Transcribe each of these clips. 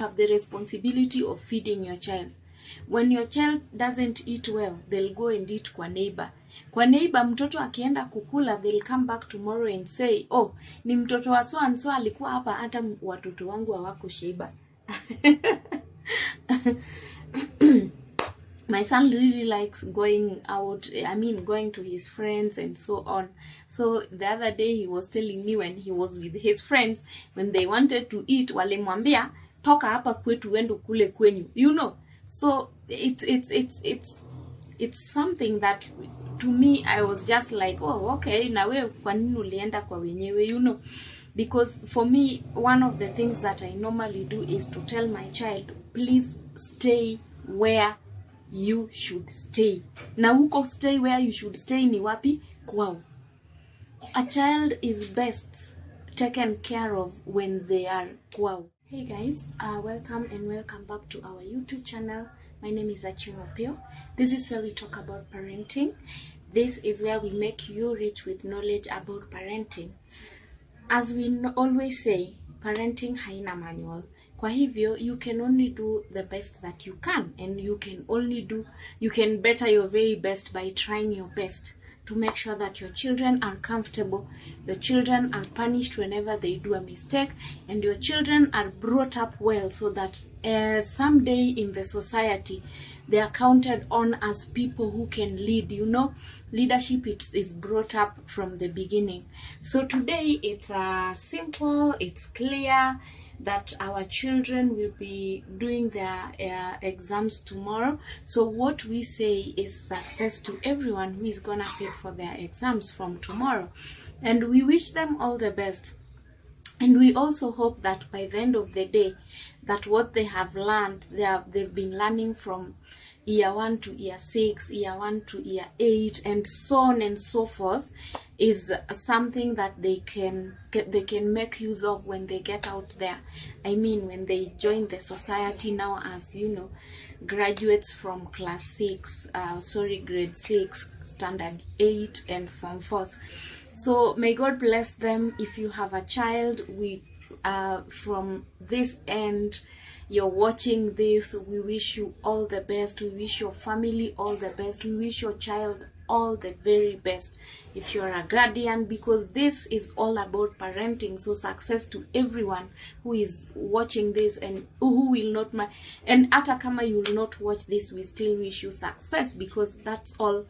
have the responsibility of feeding your child. When your child doesn't eat well, they'll go and eat kwa neighbor. Kwa neighbor mtoto akienda kukula, they'll come back tomorrow and say, oh, ni mtoto wa so and so alikuwa hapa, hata watoto wangu hawako shiba. My son really likes going out, going to his friends and so on. So the other day he was telling me when he was with his friends, when they wanted to eat, walimwambia, toka hapa kwetu wendo kule kwenyu, you know. So it's something that to me I was just like, oh, okay, na wewe kwa nini ulienda kwa wenyewe, you know. Because for me, one of the things that I normally do is to tell my child, please stay where you should stay. Na huko stay where you should stay ni wapi? Kwao. A child is best taken care of when they are kwao. Hey guys, welcome and welcome back to our YouTube channel. My name is Achingo Pio. This is where we talk about parenting. This is where we make you rich with knowledge about parenting. As we always say, parenting haina manual. Kwa hivyo, you can only do the best that you can, and you can better your very best by trying your best to make sure that your children are comfortable, your children are punished whenever they do a mistake, and your children are brought up well so that someday in the society, they are counted on as people who can lead, you know. Leadership is brought up from the beginning. So today it's simple, it's clear that our children will be doing their exams tomorrow. So what we say is success to everyone who is gonna sit for their exams from tomorrow. And we wish them all the best. And we also hope that by the end of the day, that what they have learned, they've been learning from year 1 to year 6, year 1 to year 8, and so on and so forth, is something that they can make use of when they get out there. I mean, when they join the society now as, you know, graduates from grade 6, standard 8, and form 4. So may God bless them. If you have a child, from this end, you're watching this, we wish you all the best. We wish your family all the best. We wish your child all the very best if you're a guardian, because this is all about parenting. So success to everyone who is watching this and who will not mind. And ata kama you will not watch this, we still wish you success, because that's all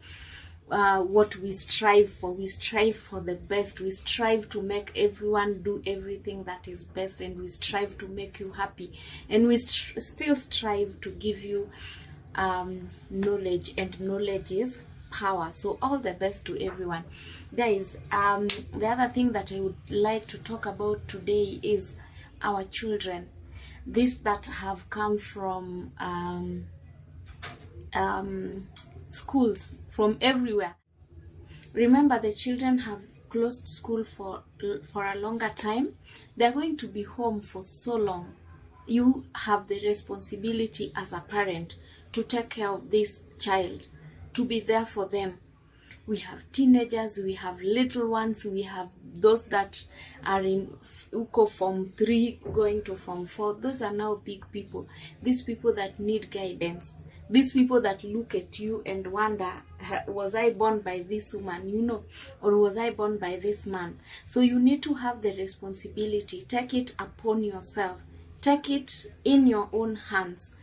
what we strive for. We strive for the best. We strive to make everyone do everything that is best, and we strive to make you happy, and we still strive to give you knowledge, and knowledge is power. So all the best to everyone, guys. The other thing that I would like to talk about today is our children, these that have come from schools from everywhere. Remember, the children have closed school for a longer time. They're going to be home for so long. You have the responsibility as a parent to take care of this child, to be there for them. We have teenagers, we have little ones, we have those that are in form 3 going to form 4. Those are now big people. These people that need guidance. These people that look at you and wonder, was I born by this woman, you know, or was I born by this man? So you need to have the responsibility. Take it upon yourself. Take it in your own hands.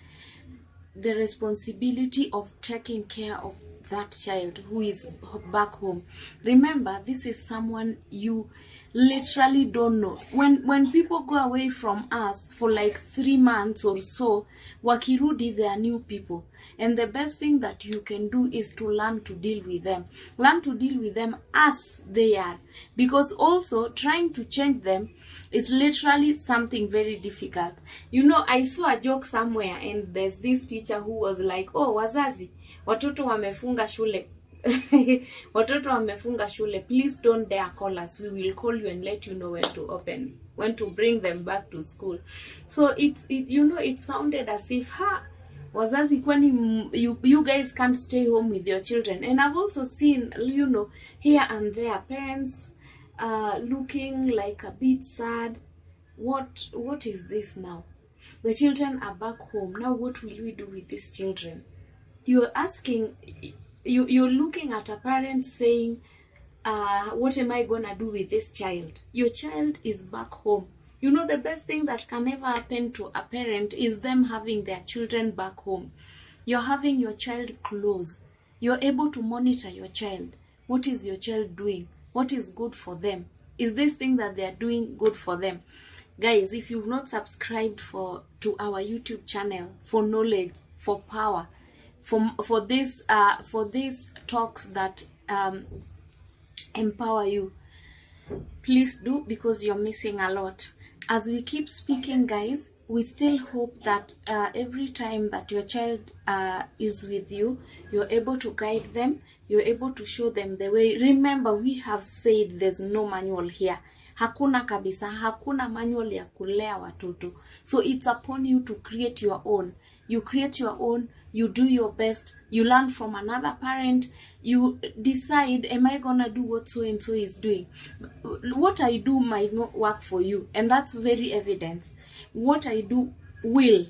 The responsibility of taking care of that child who is back home. Remember, this is someone you literally don't know. When people go away from us for like 3 months or so, wakirudi, they are new people, and the best thing that you can do is to learn to deal with them. Learn to deal with them as they are, because also trying to change them is literally something very difficult. You know, I saw a joke somewhere, and there's this teacher who was like, oh, wazazi, watoto wamefunga shule. Watoto wamefunga shule, please don't dare call us. We will call you and let you know when to bring them back to school. So it sounded as if wazazi kwani you guys can't stay home with your children. And I've also seen, you know, here and there parents looking like a bit sad. What is this now? The children are back home. Now what will we do with these children? You're asking, you're looking at a parent saying, what am I gonna do with this child? Your child is back home. You know, the best thing that can ever happen to a parent is them having their children back home. You're having your child close. You're able to monitor your child. What is your child doing? What is good for them? Is this thing that they are doing good for them? Guys, if you've not subscribed to our YouTube channel for knowledge, for power, for these talks that empower you, please do, because you're missing a lot. As we keep speaking, guys, we still hope that every time that your child is with you, you're able to guide them, you're able to show them the way. Remember, we have said there's no manual here. Hakuna kabisa, hakuna manual ya kulea watoto. So it's upon you to create your own. You create your own, you do your best, you learn from another parent, you decide, am I gonna do what so and so is doing? What I do might not work for you, and that's very evident. What I do will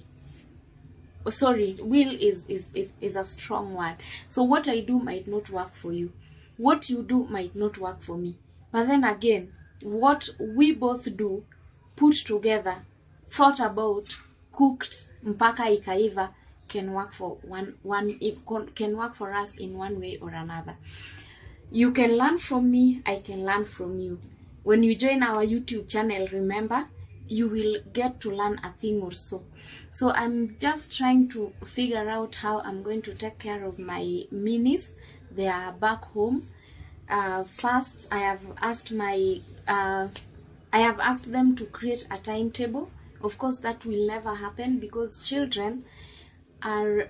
is a strong word. So what I do might not work for you. What you do might not work for me. But then again, what we both do, put together, thought about, cooked, mpaka ikaiva, can work for can work for us in one way or another. You can learn from me, I can learn from you. When you join our YouTube channel, remember, you will get to learn a thing or so. So I'm just trying to figure out how I'm going to take care of my minis. They are back home. First, I have asked them to create a timetable. Of course, that will never happen because children are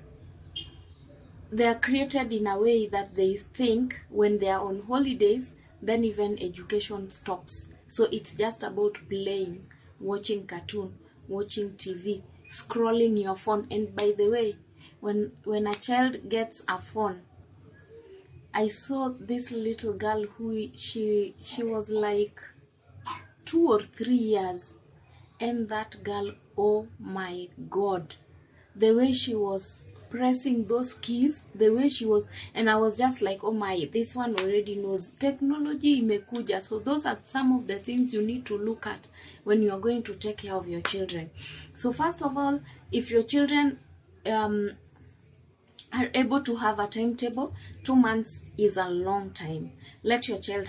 created in a way that they think when they are on holidays, then even education stops. So it's just about playing, watching cartoon, watching TV, scrolling your phone. And by the way, when a child gets a phone, I saw this little girl who she was like 2 or 3 years, and that girl, oh my God, the way she was pressing those keys, the way she was, and I was just like, oh my, this one already knows. Technology imekuja. So those are some of the things you need to look at when you are going to take care of your children. So first of all, if your children are able to have a timetable, 2 months is a long time. Let your child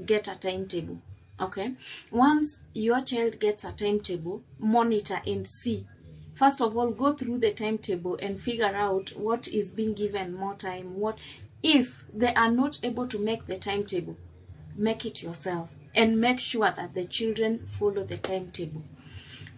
get a timetable. Okay, once your child gets a timetable, monitor and see. First of all, go through the timetable and figure out what is being given more time. What if they are not able to make the timetable, make it yourself and make sure that the children follow the timetable.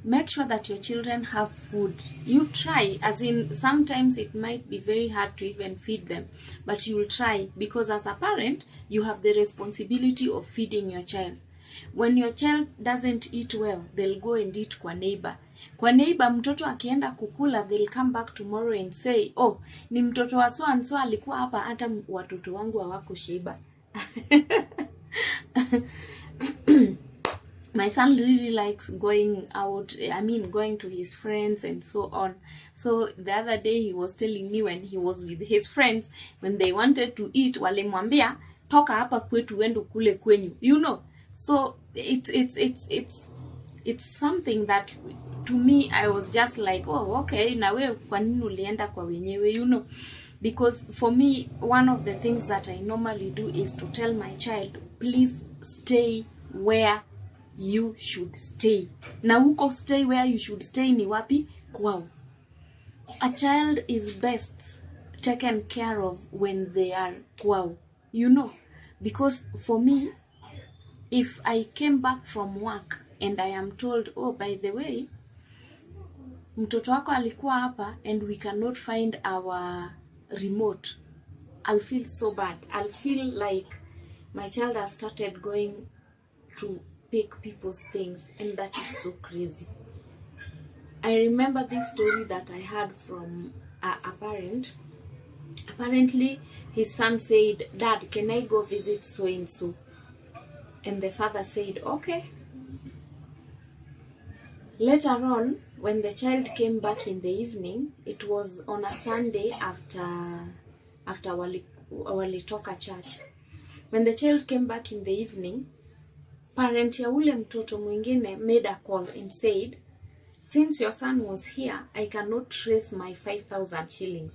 Make sure that your children have food. You try, as in sometimes it might be very hard to even feed them, but you will try, because as a parent, you have the responsibility of feeding your child. When your child doesn't eat well, they'll go and eat kwa neighbor. Kwa neighbor, mtoto akienda kukula, they'll come back tomorrow and say, oh, ni mtoto wa so and so alikuwa hapa, hata watoto wangu hawako shiba. My son really likes going out, going to his friends and so on. So the other day he was telling me when he was with his friends, when they wanted to eat, walimwambia, toka hapa kwetu uende kule kwenyu, you know. So it's something that to me I was just like, oh, okay, na wewe kwa nini ulienda kwa wenyewe, you know. Because for me, one of the things that I normally do is to tell my child, please stay where you should stay. Na huko stay where you should stay ni wapi? Kwao. A child is best taken care of when they are kwao, you know. Because for me, if I came back from work and I am told, oh, by the way, mtoto wako alikuwa hapa and we cannot find our remote, I'll feel so bad. I'll feel like my child has started going to pick people's things, and that is so crazy. I remember this story that I heard from a parent. Apparently, his son said, Dad, can I go visit so-and-so? And the father said, okay. Later on, when the child came back in the evening, it was on a Sunday after walitoka church. When the child came back in the evening, parent ya ule mtoto mwingine made a call and said, since your son was here, I cannot trace my 5,000 shillings.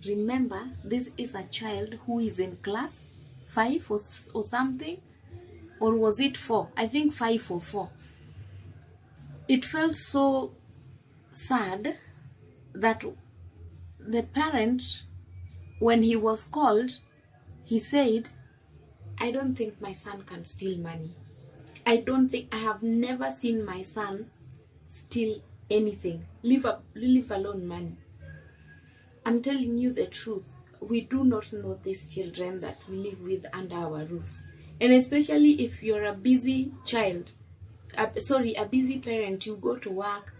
Remember, this is a child who is in class 5 or something, or was it 4? I think 5 or 4. It felt so sad that the parent, when he was called, he said, I don't think my son can steal money. I have never seen my son steal anything, leave alone money. I'm telling you the truth. We do not know these children that we live with under our roofs. And especially if you're a busy child, a busy parent, you go to work,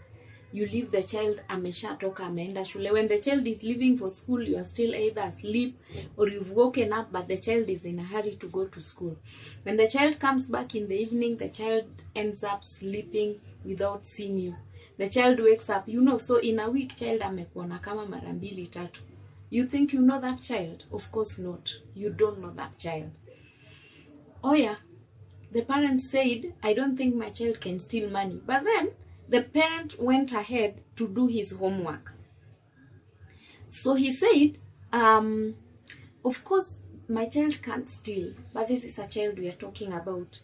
you leave the child ameshatoka ameenda shule. When the child is leaving for school, you are still either asleep or you've woken up, but the child is in a hurry to go to school. When the child comes back in the evening, the child ends up sleeping without seeing you. The child wakes up, so in a week, child amekuona kama mara 2-3. You think you know that child? Of course not. You don't know that child. Oh yeah, the parent said, I don't think my child can steal money. But then, the parent went ahead to do his homework. So he said, of course, my child can't steal, but this is a child we are talking about.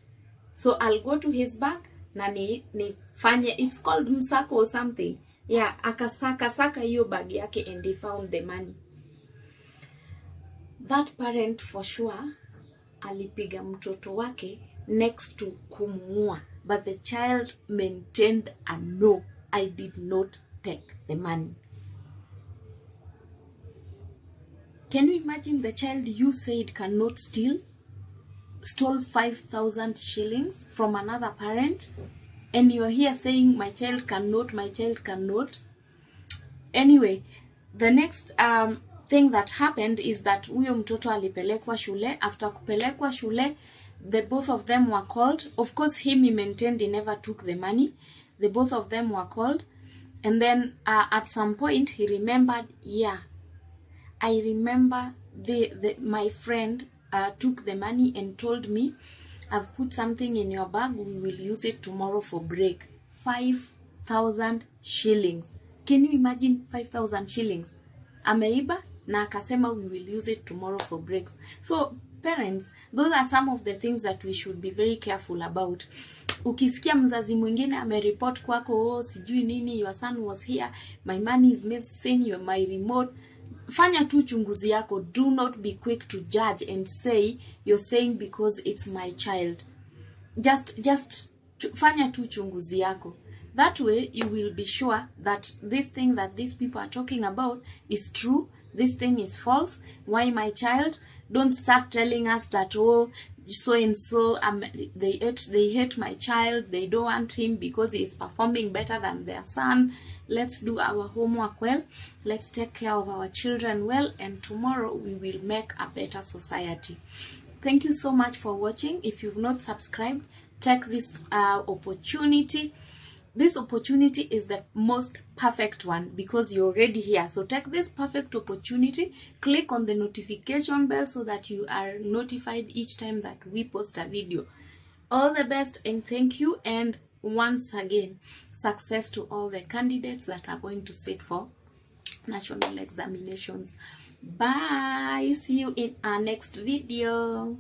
So I'll go to his bag, na nifanye, it's called msako or something. Yeah, akasaka hiyo bag yake and they found the money. That parent for sure alipiga mtoto wake next to kumuua. But the child maintained a no, I did not take the money. Can you imagine the child you said cannot steal, stole 5,000 shillings from another parent, and you're here saying my child cannot. Anyway, the next thing that happened is that huyo mtoto alipelekwa shule. After kupelekwa shule, the both of them were called. Of course, he maintained he never took the money. The both of them were called. And then at some point, he remembered, yeah, I remember my friend took the money and told me, I've put something in your bag. We will use it tomorrow for break. 5,000 shillings. Can you imagine 5,000 shillings? Ameiba na akasema we will use it tomorrow for breaks. So, parents, those are some of the things that we should be very careful about. Ukisikia mzazi mwingine amereport kwako, sijui nini, your son was here, my money is missing, my remote. Fanya tu chunguzi yako. Do not be quick to judge and say, you're saying because it's my child. Just fanya tu chunguzi yako. That way, you will be sure that this thing that these people are talking about is true. This thing is false. Why my child? Don't start telling us that, oh, so and so, they hate my child. They don't want him because he is performing better than their son. Let's do our homework well. Let's take care of our children well. And tomorrow we will make a better society. Thank you so much for watching. If you've not subscribed, take this opportunity. This opportunity is the most perfect one because you're already here. So take this perfect opportunity, click on the notification bell so that you are notified each time that we post a video. All the best and thank you. And once again, success to all the candidates that are going to sit for national examinations. Bye. See you in our next video.